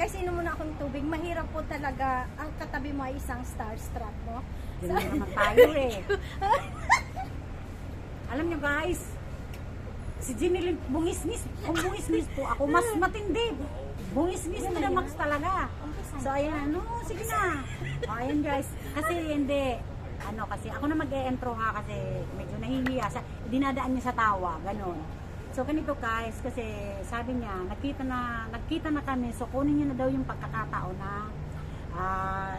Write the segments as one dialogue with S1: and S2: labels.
S1: Ay, sino muna akong tubig. Mahirap po talaga ang katabi mo ay isang starstruck, no?
S2: Ganun naman tayo eh. Alam nyo guys, si Jenny Lynn, bungis-ngis. Kung bungis-ngis po ako, mas matindi. Bungis-ngis to the max talaga. So ayan, no, sige na. O, ayan guys, kasi hindi. Ano kasi, ako na mag-e-intro ha kasi medyo nahihiya. Dinadaan niya sa tawa, ganun. So ganito guys, kasi sabi niya, nagkita na kami, so kunin niya na daw yung pagkakataon na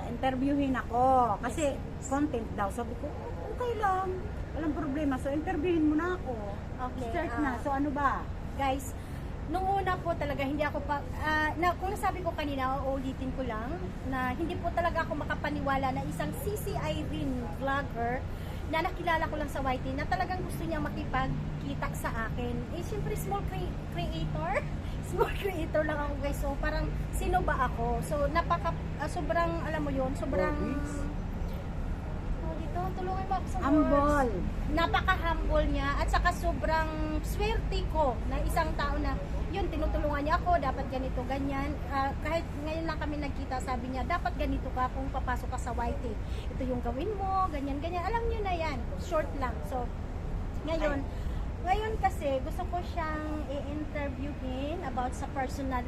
S2: interviewin ako. Kasi content daw, sabi ko, okay lang, walang problema. So interviewin mo na ako.
S1: Okay,
S2: Start na, so ano ba?
S1: Guys, nung una po talaga, hindi ako pa, kung nasabi ko kanina, uulitin ko lang, na hindi po talaga ako makapaniwala na isang CC Irene vlogger, na nakilala ko lang sa YT, na talagang gusto niya makipagkita sa akin. Eh, syempre, small creator. Small creator lang ako, guys. So, parang, sino ba ako? So, sobrang, alam mo yun, sobrang, dito, tulungan mo ako sa
S2: Humble.
S1: Napaka-humble niya, at saka sobrang swerte ko na isang tao na, yun, tinutulungan niya ako, dapat ganito, ganyan. Kahit ngayon lang kami nagkita, sabi niya, dapat ganito ka kung papasok ka sa YT. Ito yung gawin mo, ganyan, ganyan. Alam niyo na yan, short lang. So, ngayon kasi, gusto ko siyang i-interviewin about sa personal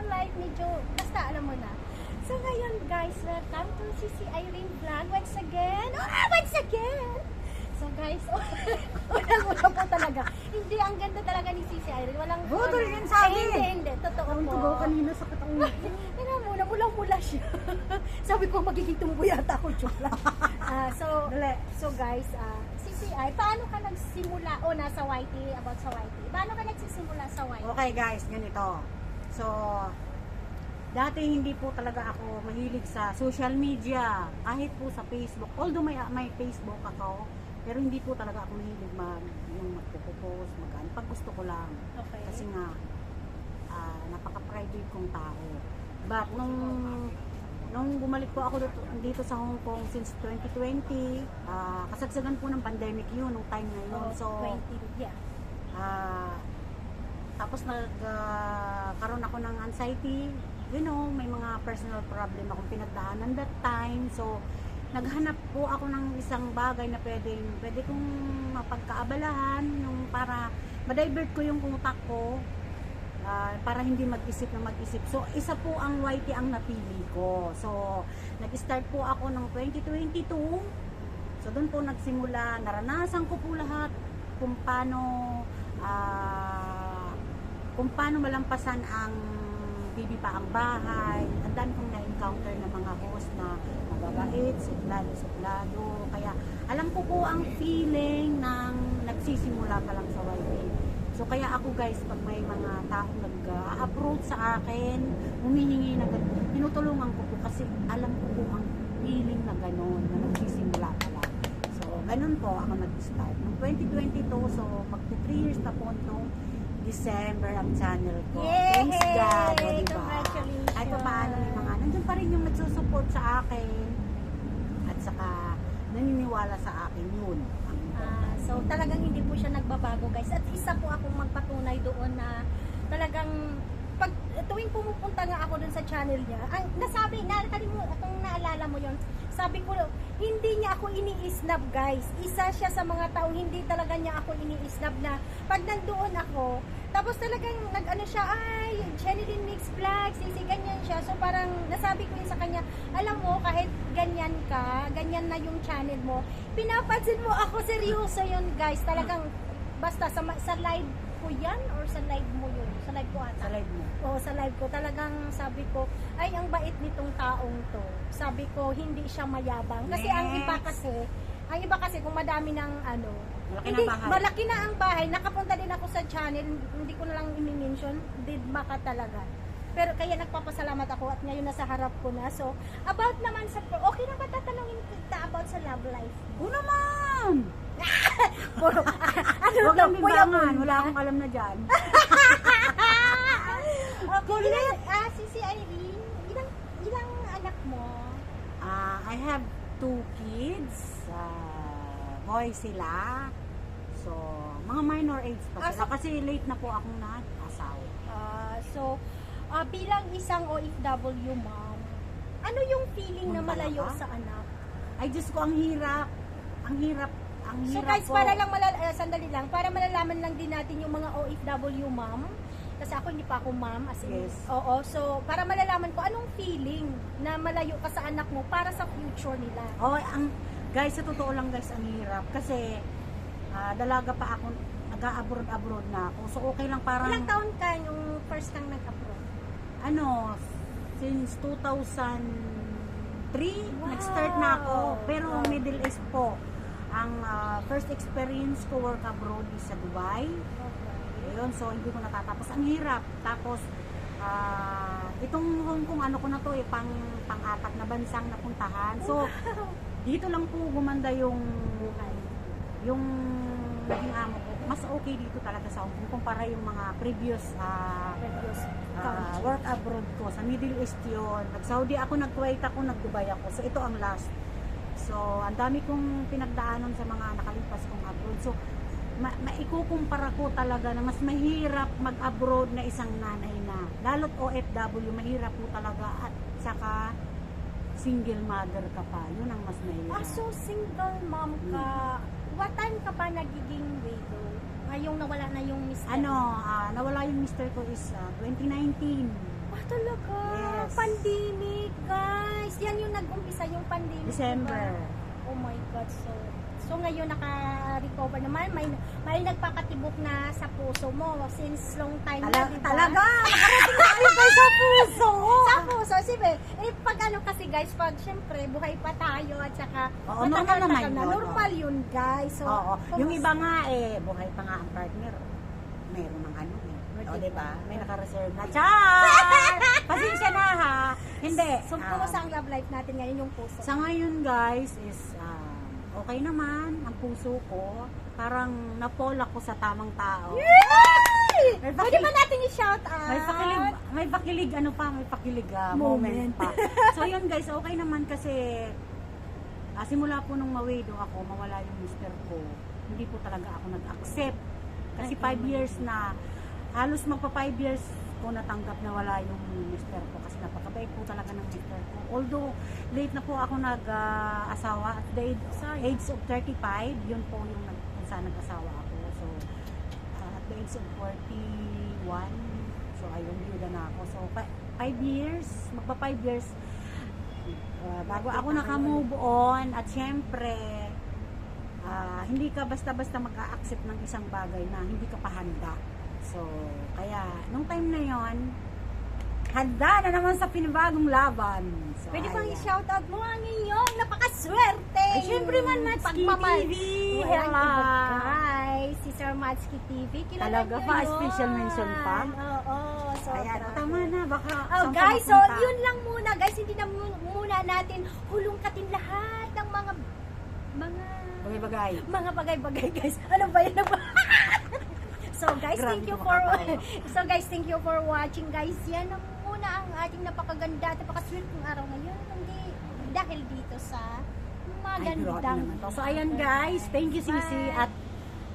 S1: life, medyo, basta alam mo na. So, ngayon guys, welcome to CC Irene Vlog once again. Once again! So guys, walang po talaga. Hindi, ang ganda talaga ni CC Irene. Walang
S2: Budol yan sa akin.
S1: Hindi. Totoo
S2: Ang
S1: po.
S2: tugaw kanina sa katawin.
S1: Tingnan mo, mulang-mula siya. Sabi ko, magiging tumbo yata ako. Joke lang. So guys, CCI, paano ka nagsimula o nasa YT, about sa YT? Paano ka nagsisimula sa YT?
S2: Okay guys, ganito. So, dati hindi po talaga ako mahilig sa social media, kahit po sa Facebook. Although may Facebook ako, pero hindi po talaga ako mahilig yung magpo-post, pag gusto ko lang.
S1: Okay.
S2: Kasi nga, napaka-private kong tao. But nung bumalik po ako dito sa Hong Kong since 2020, kasagsagan po ng pandemic yun, nung time na yun. So,
S1: 20, yeah.
S2: Tapos nagkaroon ako ng anxiety, you know, may mga personal problem akong pinagdaanan that time. So, naghanap po ako ng isang bagay na pwede kong mapagkaabalahan, yung para ma-divert ko yung utak ko, para hindi mag-isip. So, isa po ang YT ang napili ko. So, nag-start po ako ng 2022. So, doon po nagsimula, naranasan ko po lahat kung paano malampasan ang bibipa ang bahay. Ang dami kong na-encounter na mga host na mababait, suplado. Kaya alam ko po ang feeling ng nagsisimula pa lang sa YT. So kaya ako guys, pag may mga taong nag-approach sa akin, humihingi na ganun, tinutulungan ko po kasi alam ko po ang feeling na gano'n, na nagsisimula pa lang. So ganun po ako nag-start. Noong 2022, so magto 3 years na po nung December ang channel ko.
S1: Yay!
S2: Thanks God, o diba?
S1: Congratulations!
S2: Kahit pa paano may mga, nandun pa rin yung nagsusupport sa akin at saka naniniwala sa akin yun.
S1: So talagang hindi po siya nagbabago guys. At isa po akong magpatunay doon na talagang pag tuwing pumupunta nga ako dun sa channel niya, ang nasabi, naalala mo yon, sabi ko, hindi niya ako ini-snub guys. Isa siya sa mga taong hindi talaga niya ako ini-snub na pag nandoon ako, tapos talagang nag-ano siya, ay, Jenny Mix Vlog, sisi, ganyan siya. So parang nasabi ko yun sa kanya, alam mo, kahit ganyan ka, ganyan na yung channel mo, pinapansin mo ako, seryoso yun guys. Talagang, basta sa live ko yan, or sa live mo yun? Sa live ko ata?
S2: Sa live mo.
S1: Oo, sa live ko. Talagang sabi ko, ay, ang bait nitong taong to. Sabi ko, hindi siya mayabang. Kasi ang iba kasi kung madami ng ano, malaki na ang bahay, nakapunta din ako sa channel, hindi ko na lang i-mention, didma ka talaga. Pero kaya nagpapasalamat ako at ngayon nasa harap ko na. So, about naman sa, okay na ba tatanungin kita about sa love life?
S2: Oo naman!
S1: Puro,
S2: Huwag lang bimbangan, wala akong alam na dyan.
S1: Okay, Sisi Irene, ilang anak mo?
S2: I have 2 kids. Boy sila. So, mga minor age pa sila. Kasi late na po akong nag-asawa.
S1: So, Bilang isang OFW ma'am, ano yung feeling na
S2: Kung
S1: malayo
S2: talaga?
S1: sa anak?
S2: Ay, Diyos ko, ang hirap. Ang hirap. Ang
S1: So
S2: hirap
S1: guys,
S2: po.
S1: para lang sandali lang, para malalaman lang din natin yung mga OFW ma'am. Kasi ako hindi pa ako ma'am, as in,
S2: Yes.
S1: oo. So, para malalaman ko anong feeling na malayo ka sa anak mo para sa future nila.
S2: Oh, guys, sa totoo lang guys, ang hirap. Kasi, dalaga pa ako, nag-abroad na ako. So, okay lang parang,
S1: Ilang taon ka yung first kang nag-abroad?
S2: since 2003,
S1: Wow.
S2: nag-start na ako. Pero
S1: Wow.
S2: Middle East po. Ang first experience ko work abroad is sa Dubai. Ayun, so hindi ko natatapos. Ang hirap. Tapos, itong Hong Kong, ano ko na to pang-apat na bansang napuntahan. So, dito lang po gumanda yung naging amo ko. Mas okay dito talaga sa Hong Kong kumpara yung mga previous
S1: Previous
S2: work abroad ko. Sa Middle East yun. Nag-Saudi ako, nag-Kuwait ako, nag-Dubai ako. So, ito ang last. So, ang dami kong pinagdaanan sa mga nakalipas kong abroad. So, maikukumpara ko talaga na mas mahirap mag-abroad na isang nanay na. Lalo't OFW, mahirap po talaga. At saka, single mother ka pa. Yun ang mas mahirap.
S1: So single mom ka, what time ka pa nagiging widow? Ngayong nawala na yung mister?
S2: Nawala yung mister ko is 2019.
S1: Talaga?
S2: Yes.
S1: Pandemic, guys. Yan yung nag-umpisa, yung pandemic.
S2: December.
S1: Diba? Oh my God. So ngayon naka-recover naman. May nagpakatibok na sa puso mo since long time na, diba?
S2: Talaga! Nakarating tayo sa puso!
S1: Sa puso, sibe. Pag ano kasi guys, pag syempre buhay pa tayo at saka
S2: Oo,
S1: matagal
S2: normal naman
S1: na.
S2: yun,
S1: Normal yun, guys. So,
S2: Oo. Yung iba nga buhay pa nga ang partner. Meron ng ano O, diba? May naka-reserve na. Char! Pasensya na ha. Hindi.
S1: So, kumusta ang love life natin ngayon, yung puso?
S2: Sa ngayon guys is okay naman ang puso ko. Parang na-fall ako sa tamang tao.
S1: Yay!
S2: May
S1: Pwede ba natin i-shout out?
S2: may pakilig moment pa. So yun guys, okay naman kasi simula po nung mawido ako, mawala yung mister ko. Hindi po talaga ako nag-accept. Kasi 5 years na, halos magpa 5 years ko natanggap na wala yung mister ko kasi napakabait po talaga ng mister ko. Although late na po ako nag-asawa at the age of 35, yun po yung kung saan nag-asawa ako. So at the age of 41, so ayun, byuda na ako. So 5 years, magpa 5 years bago ako naka-move on. At syempre hindi ka basta-basta mag-a-accept ng isang bagay na hindi ka pa handa. So, kaya, nung time na yon, handa na naman sa pinibagong laban. So,
S1: Pwede bang
S2: ayan.
S1: i-shout out mo ang iyong napakaswerte?
S2: Ay, syempre man, Matski TV.
S1: Walang
S2: Hello.
S1: iba, guys. Si Sir Matski TV. Kilala
S2: Talaga
S1: niyo
S2: pa,
S1: yun.
S2: special mention pa?
S1: Oo. So,
S2: Ayan,
S1: grabe.
S2: tama na, baka
S1: Oh,
S2: saan ka
S1: guys, so
S2: mapunta?
S1: yun lang muna, guys. Hindi na muna natin hulungkatin lahat ng mga
S2: Bagay-bagay.
S1: bagay-bagay, guys. Ano ba yun? So guys,
S2: Grabe
S1: thank you
S2: ko
S1: for
S2: makatawa.
S1: thank you for watching, guys. Yan ang muna ang ating napakaganda at napaka-sweet ng araw ngayon. Hindi dahil dito sa
S2: Ay, grabe
S1: magandang
S2: naman to. So, ayan guys, thank you Sisi.
S1: Bye.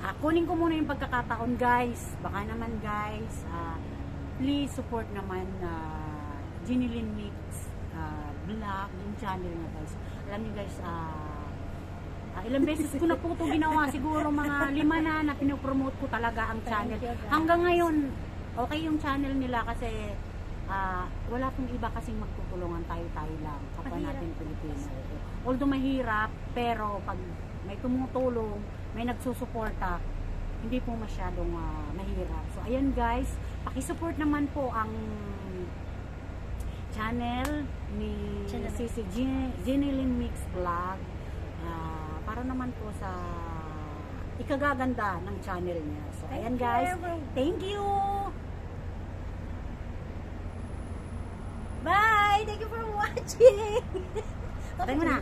S2: At kunin ko muna yung pagkakataon guys. Baka naman guys, please support naman Ginilyn Mix vlog, yung channel na guys. Alam niyo guys, ilang beses ko na po ito ginawa, siguro mga 5 na pinopromote ko talaga ang channel.
S1: Thank you, guys.
S2: Hanggang ngayon, okay yung channel nila kasi wala pong iba kasing magtutulungan, tayo-tayo lang, kapwa
S1: Mahirap.
S2: natin Pilipino. Although mahirap, pero pag may tumutulong, may nagsusuporta, hindi po masyadong mahirap. So ayan guys, pakisupport naman po ang channel ni Sisi Ginilyn Mix Vlog para naman po sa ikagaganda ng channel niya. So ayan guys, thank you!
S1: Bye! Thank you for watching!
S2: Patay mo na.